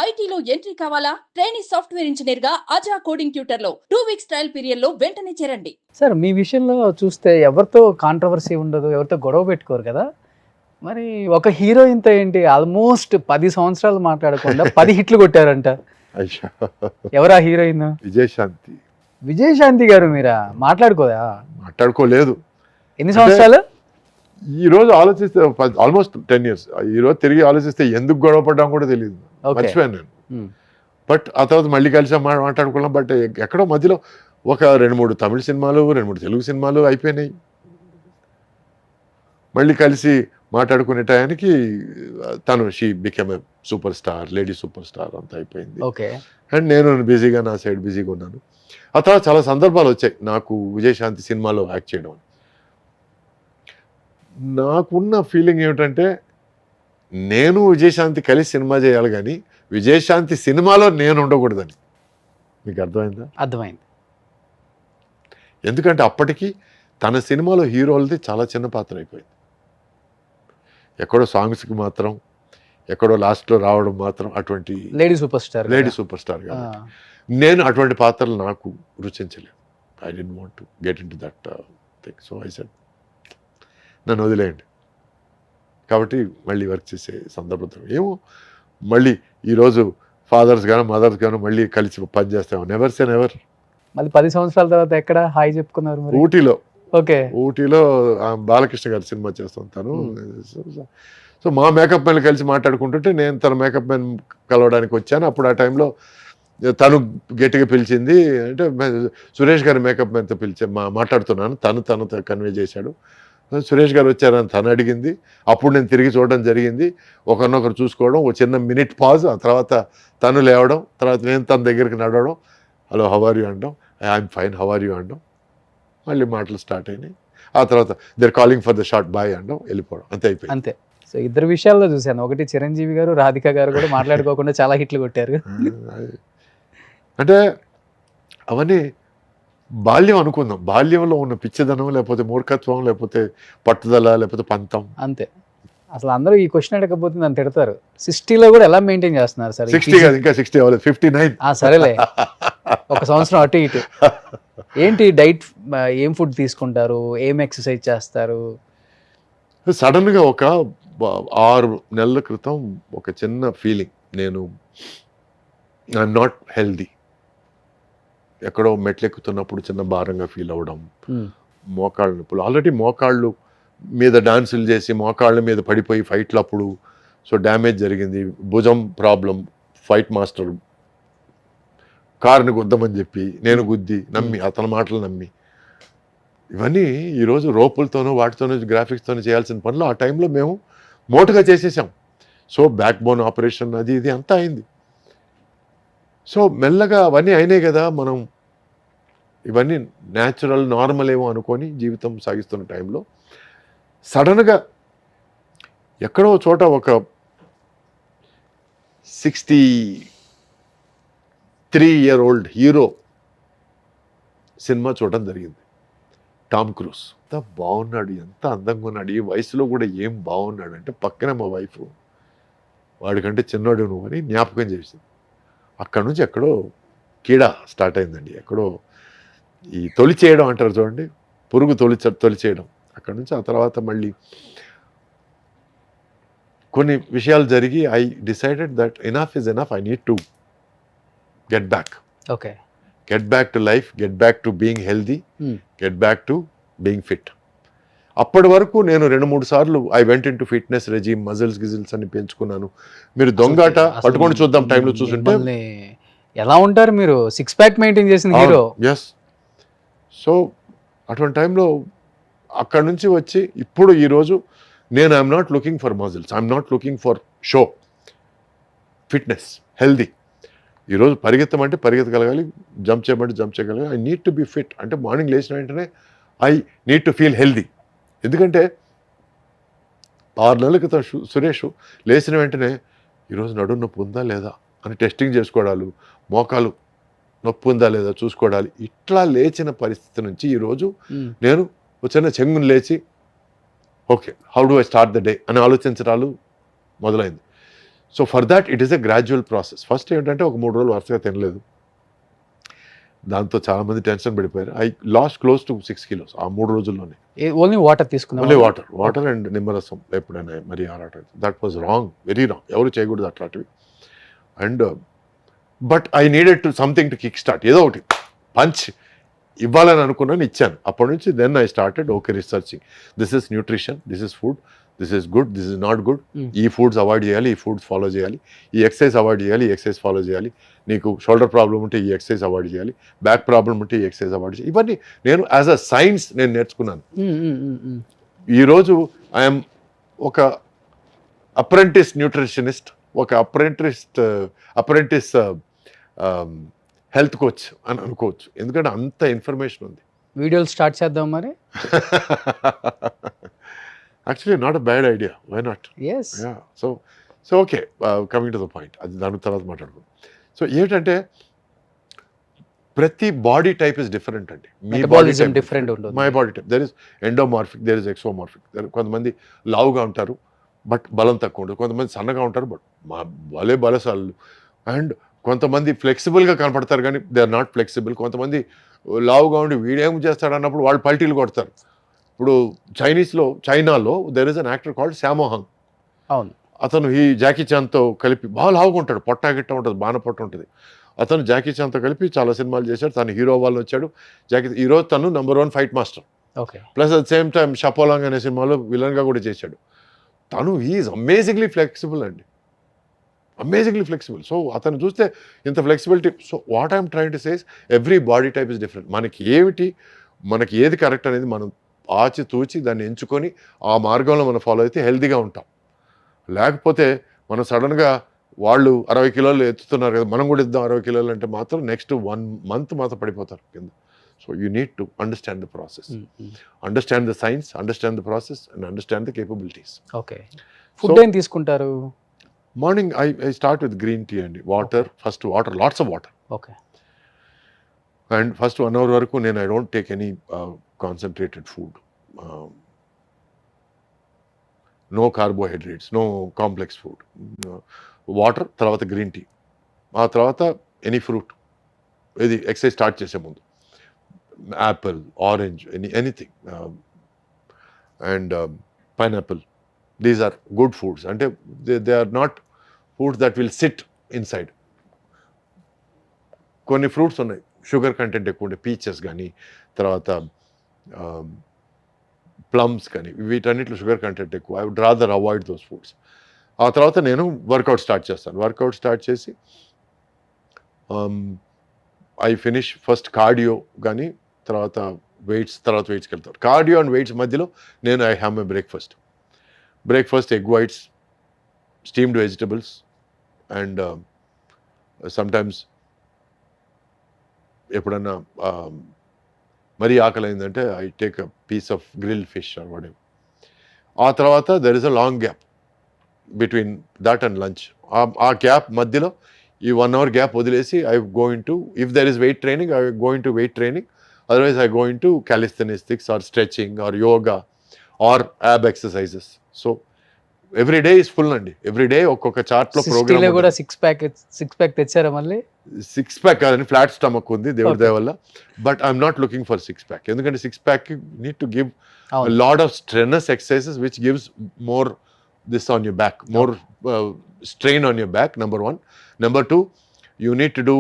ఐటీలో ఎంట్రీ కావాలా? Trainee software engineer గా అజా కోడింగ్ ట్యూటర్ లో 2 వీక్స్ ట్రయల్ పీరియడ్ లో వెంటనే చేరండి. సార్ మీ విషయంలో చూస్తే ఎవరితో కాంట్రవర్సీ ఉండదు, ఎవరితో గొడవ పెట్టుకోరు కదా. మరి ఒక హీరోయిన్‌తో ఏంటి ఆల్మోస్ట్ 10 సంవత్సరాలు మాట్లాడకుండా 10 హిట్లు కొట్టారంట. అయ్యో ఎవరా హీరోయిన్? విజయశాంతి. విజయశాంతి గారు మీరా? మాట్లాడుకోదా? మాట్లాడుకోలేదు. ఎన్ని సంవత్సరాలు? ఈ రోజు ఆలోచిస్తే ఆల్మోస్ట్ 10 years. ఈ రోజు తిరిగి ఆలోచిస్తే ఎందుకు గొడవ పడ్డాం కూడా తెలియదు. మర్చిపోయాను నేను. బట్ ఆ తర్వాత మళ్ళీ కలిసి మాట్లాడుకున్నాం. బట్ ఎక్కడో మధ్యలో ఒక 2-3 తమిళ సినిమాలు, 2-3 తెలుగు సినిమాలు అయిపోయినాయి. మళ్ళీ కలిసి మాట్లాడుకునే టయానికి తను she became a super star, lady super star అంతా అయిపోయింది. అండ్ నేను బిజీగా నా సైడ్ బిజీగా ఉన్నాను. ఆ తర్వాత చాలా సందర్భాలు వచ్చాయి నాకు విజయశాంతి సినిమాలో యాక్ట్ చేయడం. నాకున్న ఫీలింగ్ ఏమిటంటే నేను విజయశాంతి కలిసి సినిమా చేయాలి కానీ విజయశాంతి సినిమాలో నేను ఉండకూడదని. మీకు అర్థమైందా? అర్థమైంది. ఎందుకంటే అప్పటికి తన సినిమాలో హీరోలది చాలా చిన్న పాత్ర అయిపోయింది. ఎక్కడో సాంగ్స్కి మాత్రం, ఎక్కడో లాస్ట్లో రావడం మాత్రం, అటువంటి లేడీ సూపర్ స్టార్ కాదు. నేను అటువంటి పాత్రలు నాకు రుచించలేదు. I don't want to get into that thing. So I said నన్ను వదిలేయండి. కాబట్టి మళ్ళీ వర్క్ చేసే సందర్భం ఏమో మళ్ళీ ఈరోజు ఫాదర్స్ గాను మదర్స్ గాను మళ్ళీ కలిసి పని చేస్తాము. Never say never. మళ్ళీ 10 సంవత్సరాల తర్వాత ఎక్కడ హాయ్ చెప్పుకున్నారు? ఊటీలో. ఓకే. ఊటీలో బాలకృష్ణ గారి సినిమా చేస్తుంటాను. సో మా మేకప్ మ్యాన్ కలిసి మాట్లాడుకుంటుంటే నేను తన మేకప్ మ్యాన్ కలవడానికి వచ్చాను. అప్పుడు ఆ టైంలో తను గట్టిగా పిలిచింది. అంటే సురేష్ గారి మేకప్ మ్యాన్తో మాట్లాడుతున్నాను. తను కన్వే చేశాడు. సురేష్ గారు వచ్చారని తను అడిగింది. అప్పుడు నేను తిరిగి చూడడం జరిగింది. ఒకరినొకరు చూసుకోవడం, ఒక చిన్న మినిట్ పాజ్. ఆ తర్వాత తను లేవడం, తర్వాత నేను తన దగ్గరికి నడవడం, హలో హౌ ఆర్ యూ అనడం, I'm fine how are you అనడం, మళ్ళీ మాటలు స్టార్ట్ అయినాయి. ఆ తర్వాత they're calling for the short boy అనడం, వెళ్ళిపోవడం, అంతే అయిపోయింది. అంతే. సో ఇద్దరు విషయాల్లో చూశాను. ఒకటి చిరంజీవి గారు, రాధిక గారు కూడా మాట్లాడుకోకుండా చాలా హిట్లు కొట్టారు. అంటే అవన్నీ బాల్యం అనుకుందాం. బాల్యంలో ఉన్న పిచ్చిదనం, లేకపోతే మూర్ఖత్వం, లేకపోతే పట్టుదల, లేకపోతే పంతం, అంతే. అసలు అందరూ ఈ క్వశ్చన్ అడగకపోతే నన్ను తిడతారు. 60లో కూడా ఎలా మెయింటైన్ చేస్తున్నారు సార్? 60 కాదు, ఇంకా 60 అవ్వలేదు, 59. సరేలే, ఒక సంవత్సరం అటు ఇటు. ఏంటి డైట్, ఏం ఫుడ్ తీసుకుంటారు, ఏం ఎక్సర్సైజ్ చేస్తారు? సడన్గా ఒక 6 నెలల క్రితం ఒక చిన్న ఫీలింగ్, నేను ఐఎమ్ నాట్ హెల్దీ. ఎక్కడో మెట్లెక్కుతున్నప్పుడు చిన్న భారంగా ఫీల్ అవ్వడం, మోకాళ్ళ నొప్పులు. ఆల్రెడీ మోకాళ్ళు మీద డాన్సులు చేసి మోకాళ్ళ మీద పడిపోయి ఫైట్లు అప్పుడు సో డ్యామేజ్ జరిగింది. భుజం ప్రాబ్లం, ఫైట్ మాస్టర్ కారుని గుద్దమని చెప్పి నేను గుద్ది నమ్మి, అతని మాటలు నమ్మి, ఇవన్నీ ఈరోజు రోపులతోనూ వాటితోనూ గ్రాఫిక్స్తోనూ చేయాల్సిన పనులు ఆ టైంలో మేము మోటుగా చేసేసాం. సో బ్యాక్ బోన్ ఆపరేషన్ అది ఇది అంతా అయింది. సో మెల్లగా అవన్నీ అయినాయి కదా, మనం ఇవన్నీ న్యాచురల్ నార్మల్ ఏమో అనుకొని జీవితం సాగిస్తున్న టైంలో సడన్గా ఎక్కడో చోట ఒక 63-year-old హీరో సినిమా చూడడం జరిగింది. Tom cruise. ఎంత బాగున్నాడు, ఎంత అందంగా ఉన్నాడు, ఈ వయసులో కూడా ఏం బాగున్నాడు అంటే పక్కనే మా వైఫ్, వాడికంటే చిన్నోడు నువ్వు అని జ్ఞాపకం చేసింది. అక్కడ నుంచి ఎక్కడో కీడ స్టార్ట్ అయిందండి. ఎక్కడో ఈ తొలి చేయడం అంటారు చూడండి, పురుగు తొలి చేయడం. అక్కడ నుంచి ఆ తర్వాత మళ్ళీ కొన్ని విషయాలు జరిగి I decided that enough is enough, I need to get back. Okay. Get back to life, get back to being healthy, get back to being fit. అప్పటి వరకు నేను 2-3 సార్లు I went into fitness regime, muscles గిజిల్స్ అని పెంచుకున్నాను. మీరు దొంగాట పట్టుకొని చూద్దాం టైంలో చూస్తుంటే ఎలా ఉంటారు మీరు, 6 ప్యాక్ మెయింటైన్ చేసిన హీరో. ఎస్. సో అటువంటి టైంలో అక్కడ నుంచి వచ్చి ఇప్పుడు ఈరోజు నేను I'm not looking for muscles, I'm not looking for show, fitness, healthy. ఈరోజు పరిగెత్తమంటే పరిగెత్తగలగాలి, జంప్ చేయమంటే జంప్ చేయగలగాలి. I need to be fit. అంటే మార్నింగ్ లేచిన వెంటనే I need to feel healthy. ఎందుకంటే 6 నెలల క్రితం సురేష్ లేచిన వెంటనే ఈరోజు నడుము నొప్పి ఉందా లేదా అని టెస్టింగ్ చేసుకోవడాలు, మోకాలు నొప్పి ఉందా లేదా చూసుకోవడాలి. ఇట్లా లేచిన పరిస్థితి నుంచి ఈరోజు నేను చిన్న చెంగుని లేచి okay how do I start the day అని ఆలోచించడాలు మొదలైంది. So for that it is a gradual process. First ఏంటంటే ఒక 3 రోజులు వరుసగా తినలేదు, దాంతో చాలా మంది టెన్షన్ పడిపోయారు. I lost close to 6 kilos ఆ 3 రోజుల్లోనే. ఓన్లీ వాటర్ తీసుకున్నాం. ఓన్లీ వాటర్ అండ్ నిమ్మరసం ఎప్పుడైనా మరి ఆరాట. That was wrong, very wrong. ఎవరు చేయకూడదు అట్లాంటివి. And but I needed to something to kick start, ఏదో ఒకటి పంచ్ ఇవ్వాలని అనుకున్నాను, ఇచ్చాను. అప్పటి నుంచి then I started okay researching. This is nutrition, this is food, this is good, this is not good. ఈ ఫుడ్స్ అవాయిడ్ చేయాలి, ఈ ఫుడ్స్ ఫాలో చేయాలి, ఈ ఎక్సర్సైజ్ అవాయిడ్ చేయాలి, ఈ ఎక్సర్సైజ్ ఫాలో చేయాలి, నీకు షోల్డర్ ప్రాబ్లం ఉంటే ఈ ఎక్సర్సైజ్ అవాయిడ్ చేయాలి, బ్యాక్ ప్రాబ్లం ఉంటే ఈ ఎక్సర్సైజ్ అవాయిడ్ చేయాలి. ఇవన్నీ నేను యాజ్ అ సైన్స్ నేను నేర్చుకున్నాను. ఈరోజు ఐఎమ్ ఒక అప్రెంటిస్ న్యూట్రిషనిస్ట్, ఒక అప్రెంటిస్ హెల్త్ కోచ్ అని అనుకోవచ్చు, ఎందుకంటే అంత ఇన్ఫర్మేషన్ ఉంది. వీడియోలు స్టార్ట్ చేద్దాం మరి. Actually not a bad idea, why not. Yes. So okay, coming to the point, అది దాని తర్వాత మాట్లాడుకుందాం. సో ఏంటంటే ప్రతి బాడీ టైప్ ఇస్ డిఫరెంట్ అండి. మీ బాడీ Metabolism different ఉంటుంది. My body type, there is endomorphic, there is ectomorphic. కొంతమంది లావుగా ఉంటారు బట్ బలం తక్కువ ఉంటుంది, కొంతమంది సన్నగా ఉంటారు బట్ బలసాలు, అండ్ కొంతమంది ఫ్లెక్సిబుల్గా కనపడతారు కానీ దే ఆర్ నాట్ ఫ్లెక్సిబుల్. కొంతమంది లావుగా ఉండి వీడేం చేస్తాడు అన్నప్పుడు వాళ్ళు పల్టీలు కొడతారు. ఇప్పుడు చైనాలో there is an actor called Sammo Hung. అవును. అతను ఈ జాకీ చాన్తో కలిపి బాగా లావుగా ఉంటాడు, పొట్ట గిట్ట ఉంటుంది, బాణ పొట్ట ఉంటుంది. అతను జాకీ చాన్తో కలిపి చాలా సినిమాలు చేశాడు, తను హీరో వాళ్ళు వచ్చాడు. ఈరోజు తను #1 fight master. Okay. Plus at same time Sha Po Lang అనే సినిమాలో విలన్గా కూడా చేశాడు. తను ఈజ్ అమేజింగ్లీ ఫ్లెక్సిబుల్ అండి, అమేజింగ్లీ ఫ్లెక్సిబుల్. సో అతను చూస్తే ఇంత flexibility. So what I'm trying to says, every body type is different. మనకి ఏది కరెక్ట్ అనేది మనం ఆచితూచి దాన్ని ఎంచుకొని ఆ మార్గంలో మనం ఫాలో అయితే హెల్తీగా ఉంటాం. లేకపోతే మనం సడన్గా వాళ్ళు 60 కిలోలు ఎత్తుతున్నారు కదా, మనం కూడా ఇద్దాం 60 కిలోలు అంటే మాత్రం నెక్స్ట్ 1 month మాత్రం పడిపోతారు కింద. So you need to understand the process, understand the science, understand the process and understand the capabilities. Okay. Food ఏం తీసుకుంటారు? Morning I start with green tea అండి. First water, lots of water. Okay. And first 1 hour వరకు నేను I don't take any concentrated food, no carbohydrates, no complex food. Water, తర్వాత green tea, ఆ తర్వాత any fruit. ఇది exercise start చేసే ముందు apple, orange, anything, and pineapple. These are good foods. అంటే they are not foods that will sit inside. కొన్ని fruits ఉన్నాయి sugar content ఎక్కువ ఉండే, పీచెస్ కానీ, తర్వాత ప్లమ్స్ కానీ, వీటన్నిటిలో షుగర్ కంటెంట్ ఎక్కువ. I would rather avoid those foods. ఆ తర్వాత నేను వర్కౌట్ స్టార్ట్ చేస్తాను. వర్కౌట్ స్టార్ట్ చేసి ఐ ఫినిష్ ఫస్ట్ కార్డియో కానీ, తర్వాత వెయిట్స్కి వెళ్తాను. కార్డియో అండ్ వెయిట్స్ మధ్యలో నేను I have my breakfast egg whites, steamed vegetables, and sometimes ఎప్పుడన్నా మరీ ఆకలి అయిందంటే I take a piece of grill fish or whatever ఎవర్. ఆ తర్వాత there is a long gap between that and lunch. ఆ గ్యాప్ మధ్యలో ఈ 1 hour గ్యాప్ వదిలేసి I going to, if there is weight training I going to weight training, otherwise I going to calisthenics or stretching or yoga or ab exercises. So every day is full అండి. Every day ఒక్కొక్క చార్ట్లో programme. కూడా six pack తెచ్చారా మళ్ళీ? 6 pack కాదని, flat stomach ఉంది దేవుడి దయ వల్ల. But I'm not looking for 6 pack, ఎందుకంటే 6 pack need to give lot of strenuous exercises which gives more this on your back, more strain on your back, number 1. Number 2, you need to do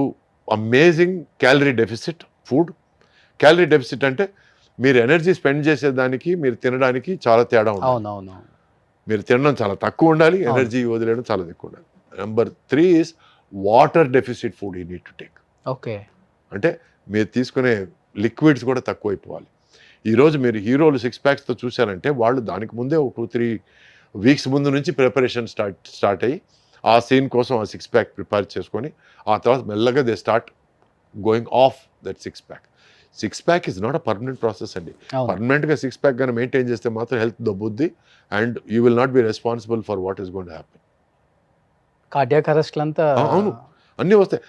amazing calorie deficit food. Calorie deficit అంటే మీరు energy spend చేసేదానికి మీరు తినడానికి చాలా తేడా ఉండాలి. అవునవును. మీరు తినడం చాలా తక్కువ ఉండాలి, ఎనర్జీ వదిలేయడం చాలా ఎక్కువ ఉండాలి. Number 3 is water deficit food you need to take. Okay. అంటే మీరు తీసుకునే లిక్విడ్స్ కూడా తక్కువ అయిపోవాలి. ఈరోజు మీరు హీరోలు 6 packs చూశారంటే వాళ్ళు దానికి ముందే ఒక 2-3 weeks ముందు నుంచి ప్రిపరేషన్ స్టార్ట్ అయ్యి ఆ సీన్ కోసం ఆ 6 pack ప్రిపేర్ చేసుకొని ఆ తర్వాత మెల్లగా they start going off that 6 pack. 6 pack is not a permanent process అండి. పర్మనెంట్గా 6 pack కానీ మెయింటైన్ చేస్తే మాత్రం హెల్త్ దొబ్బుద్ది and you will not be responsible for what is going to happen. Cardiac అరెస్ట్లు అంతా అవును అన్నీ వస్తాయి.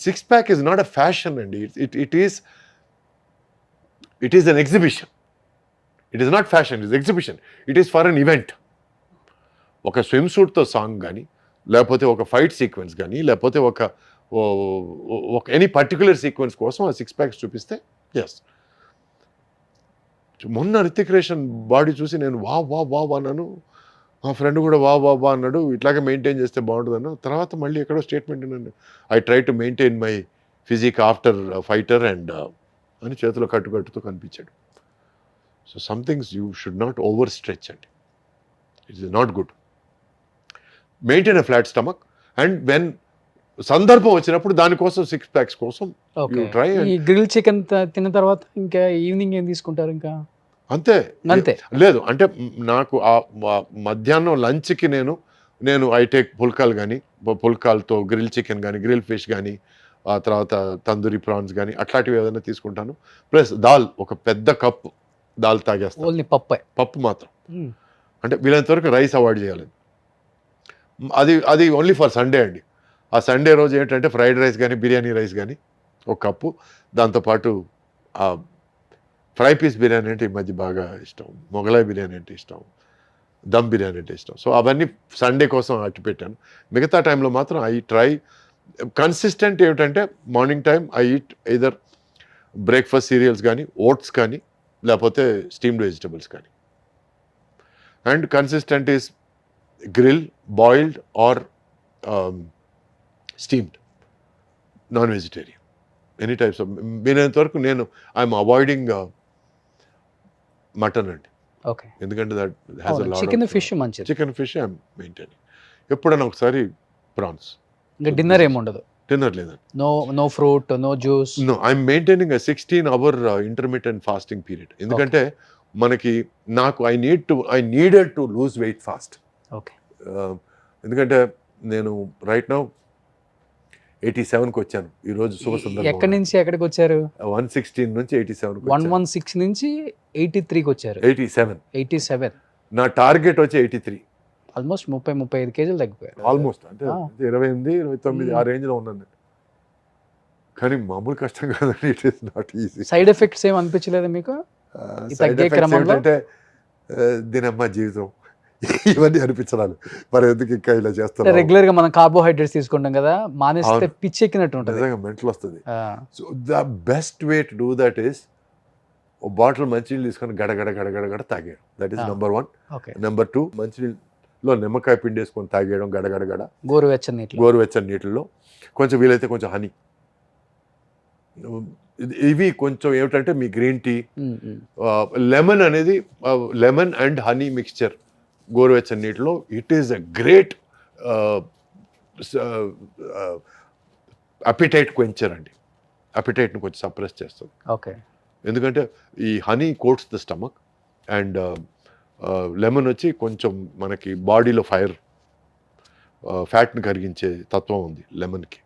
6 pack is not a fashion అండి. It is an exhibition. It is not fashion, it is exhibition. It is for an event. ఒక swim సూట్తో song కానీ, లేకపోతే ఒక ఫైట్ సీక్వెన్స్ కానీ, లేకపోతే ఒక ఎనీ పర్టికులర్ సీక్వెన్స్ కోసం ఆ 6 ప్యాక్స్ చూపిస్తే ఎస్. మొన్న రితిక్ రోషన్ బాడీ చూసి నేను వా అన్నాను. మా ఫ్రెండ్ కూడా వా అన్నాడు. ఇట్లాగే మెయింటైన్ చేస్తే బాగుంటుంది అన్న. తర్వాత మళ్ళీ ఎక్కడో స్టేట్మెంట్ విన్నాను, I try to maintain my physique after fighter and అని చేతిలో కట్టుతూ కనిపించాడు. So some things you should not overstretch అండి. It is not good. Maintain a flat stomach and when సందర్భం వచ్చినప్పుడు దానికోసం 6 ప్యాక్స్ కోసం ఓకే. ట్రై. ఈ గ్రిల్ చికెన్ తిన్న తర్వాత ఇంకా ఈవినింగ్ ఏం తీసుకుంటారు ఇంకా? అంతే అంతే లేదు అంటే నాకు ఆ మధ్యాహ్నం లంచ్కి నేను ఐ టేక్ పుల్కాలతో గ్రిల్ చికెన్ కానీ, గ్రిల్ ఫిష్ కానీ, ఆ తర్వాత తందూరి ప్రాన్స్ కానీ అట్లాంటివి ఏదైనా తీసుకుంటాను. ప్లస్ దాల్, ఒక పెద్ద కప్పు దాల్ తాగేస్తాను. ఓన్లీ పప్పు మాత్రం. అంటే వీలైనంత వరకు రైస్ అవాయిడ్ చేయాలి. అది ఓన్లీ ఫర్ సండే అండి. ఆ సండే రోజు ఏంటంటే ఫ్రైడ్ రైస్ కానీ, బిర్యానీ రైస్ కానీ ఒక కప్పు, దాంతోపాటు ఆ ఫ్రై పీస్ బిర్యానీ అంటే ఈ మధ్య బాగా ఇష్టం, మొగలాయ్ బిర్యానీ అంటే ఇష్టం, దమ్ బిర్యానీ అంటే ఇష్టం. సో అవన్నీ సండే కోసం అట్టి పెట్టాను. మిగతా టైంలో మాత్రం ఐ ట్రై కన్సిస్టెంట్. ఏమిటంటే morning time I eat either breakfast cereals కానీ, ఓట్స్ కానీ, లేకపోతే స్టీమ్డ్ వెజిటబుల్స్ కానీ. And consistent is grill, boiled or steamed, non vegetarian, any types of. వీలైనంత వరకు ఐఎమ్ అవాయిడింగ్ మటన్ అండి. ఓకే. ఎందుకంటే that has a lot chicken of fish మంచిది. Chicken fish I'm maintaining. ఎప్పుడైనా ఒకసారి ప్రాన్స్. ఇంకా డిన్నర్ ఏముండదు? డిన్నర్ లేదండి. No fruit, no juice. No, I'm maintaining 16 hour intermittent fasting period. ఎందుకంటే మనకి I needed to lose weight fast. Okay. ఎందుకంటే నేను రైట్ నౌ 87కి వచ్చాను. ఈరోజు శుభ సందర్భం. ఎక్కడి నుంచి ఎక్కడికి వచ్చారు? 116 నుంచి 87 116 నుంచి 83కి వచ్చారు. 87 నా టార్గెట్ వచ్చి 83. ఆల్మోస్ట్ 35 కేజీలు తగ్గిపోయారు. ఆల్మోస్ట్ అంటే 28, 29 ఆ రేంజ్ లో ఉన్నాను నేను. కానీ మామూలు కష్టం కాదండి. It is not easy. Side effects ఏం అనిపించలేదు మీకు ఈ తగ్గే క్రమంలో? అంటే దీనమ్మ జీవితం ఇవన్నీ అనిపించడాలు. మరి ఎందుకు ఇంకా ఇలా చేస్తాను? రెగ్యులర్ గా మనం కార్బోహైడ్రేట్స్ తీసుకుంటాం కదా, మానేస్తే పిచ్చెక్కినట్టు ఉంటుంది. నిజంగా మెంటల్ వస్తుంది. So the best way to do that is bottle మంచినీళ్ళు తీసుకొని గడగడ తాగేయడం. That is number 1. నెంబర్ 2, మంచినీళ్ళలో నిమ్మకాయ పిండి వేసుకొని తాగేయడం గడగడ, గోరువెచ్చని నీటిలో. కొంచెం వీలైతే కొంచెం హనీ. ఇవి కొంచెం ఏమిటంటే మీ గ్రీన్ టీ, లెమన్ అనేది, లెమన్ అండ్ హనీ మిక్స్చర్ గోరువెచ్చని నీటిలో, it is a great appetite quencher అండి. అపిటైట్ని కొంచెం సప్రెస్ చేస్తుంది. ఓకే. ఎందుకంటే ఈ honey coats the stomach and lemon వచ్చి కొంచెం మనకి బాడీలో ఫ్యాట్ని కరిగించే తత్వం ఉంది లెమన్కి.